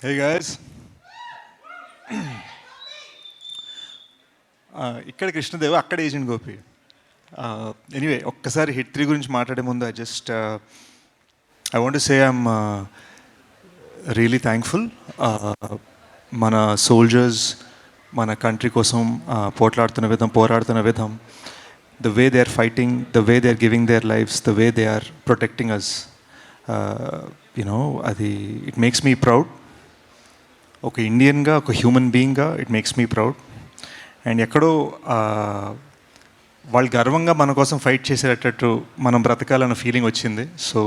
Hey guys, ఇక్కడ కృష్ణదేవ్, అక్కడ agent Gopi. Anyway, ఒక్కసారి హిట్ 3 గురించి మాట్లాడే ముందు I want to say I'm really thankful. మన సోల్జర్స్ మన కంట్రీ కోసం పోరాడుతున్న విధం, the way they are fighting, the way they are giving their lives, the way they are protecting us, అది ఇట్ మేక్స్ మీ ప్రౌడ్. ఒక ఇండియన్గా, ఒక human బీయింగ్గా it makes me proud. And ఎక్కడో వాళ్ళు గర్వంగా మన కోసం ఫైట్ చేసేటట్టు మనం బ్రతకాలన్న ఫీలింగ్ వచ్చింది. సో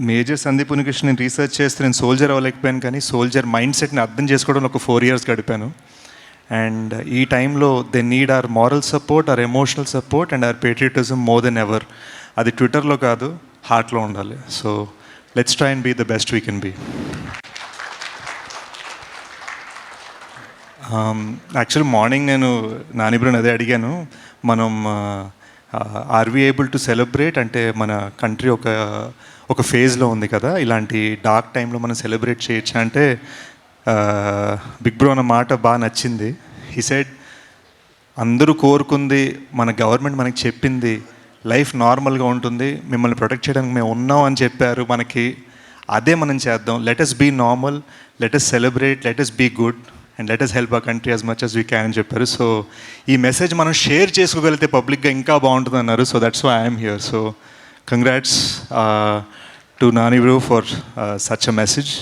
మేజర్ సందీప్ ఉనికృష్ణ నేను రీసెర్చ్ చేస్తే నేను సోల్జర్ అవ్వలేకపోయాను, కానీ సోల్జర్ మైండ్ సెట్ని అర్థం చేసుకోవడంలో ఒక 4 years గడిపాను. అండ్ ఈ టైంలో they need our moral support, our emotional support and our patriotism more than ever. అది ట్విట్టర్లో కాదు, హార్ట్లో ఉండాలి. So let's try and be the best we can be. Actually morning నేను నానిబ్రోని అదే అడిగాను, మనం are we able to celebrate, అంటే మన కంట్రీ ఒక ఫేజ్లో ఉంది కదా, ఇలాంటి డార్క్ టైంలో మనం సెలబ్రేట్ చేయొచ్చా అంటే బిగ్ బ్రో అన్న మాట బాగా నచ్చింది. హీ సెడ్, అందరూ కోరుకుంది, మన గవర్నమెంట్ మనకి చెప్పింది లైఫ్ నార్మల్గా ఉంటుంది, మిమ్మల్ని ప్రొటెక్ట్ చేయడానికి మేము ఉన్నాం అని చెప్పారు మనకి, అదే మనం చేద్దాం. Let us be normal, let us celebrate, let us be good and let us help our country as much as we can అని చెప్పారు. సో ఈ మెసేజ్ మనం షేర్ చేసుకోగలిగితే పబ్లిక్గా ఇంకా బాగుంటుంది అన్నారు. So that's why I'm here. So congrats to Nani bro for such a message.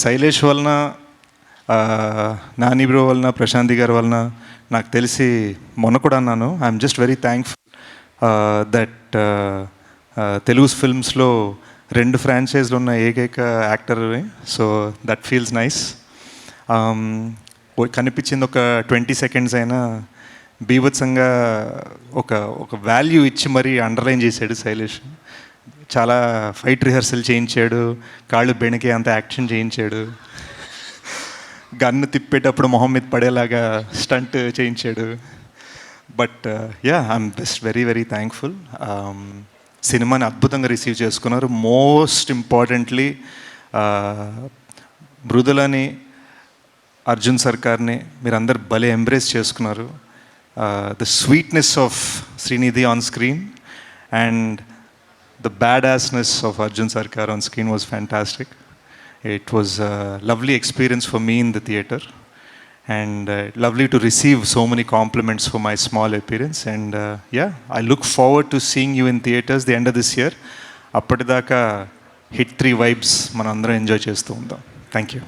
Shailesh వలన, నాని బ్రో వలన, ప్రశాంతి గారి వలన నాకు తెలిసి మొన్న కూడా అన్నాను, I'm just very thankful that Telugu ఫిల్మ్స్లో 2 franchises ఉన్న ఏకైక actor. So that feels nice. కనిపించింది ఒక 20 seconds అయినా బీభత్సంగా ఒక వాల్యూ ఇచ్చి మరీ అండర్లైన్ చేశాడు శైలేష్. చాలా ఫైట్ రిహర్సల్ చేయించాడు, కాళ్ళు బెణికే అంత యాక్షన్ చేయించాడు, గన్ను తిప్పేటప్పుడు మొహం మీద పడేలాగా స్టంట్ చేయించాడు. But I'm just very very thankful. సినిమాని అద్భుతంగా రిసీవ్ చేసుకున్నారు. మోస్ట్ ఇంపార్టెంట్లీ మృదులని, అర్జున్ సర్కార్ని మీరందరు భలే ఎంబ్రేస్ చేసుకున్నారు. The sweetness of Srinidhi on screen and the badassness of Arjun Sarkar on screen was fantastic. It was a lovely experience for me in the theatre and lovely to receive so many compliments for my small appearance. And I look forward to seeing you in theatres the end of this year. అప్పటిదాకా hit 3 vibes మనం అందరం enjoy చేస్తూ ఉందాం. Thank you.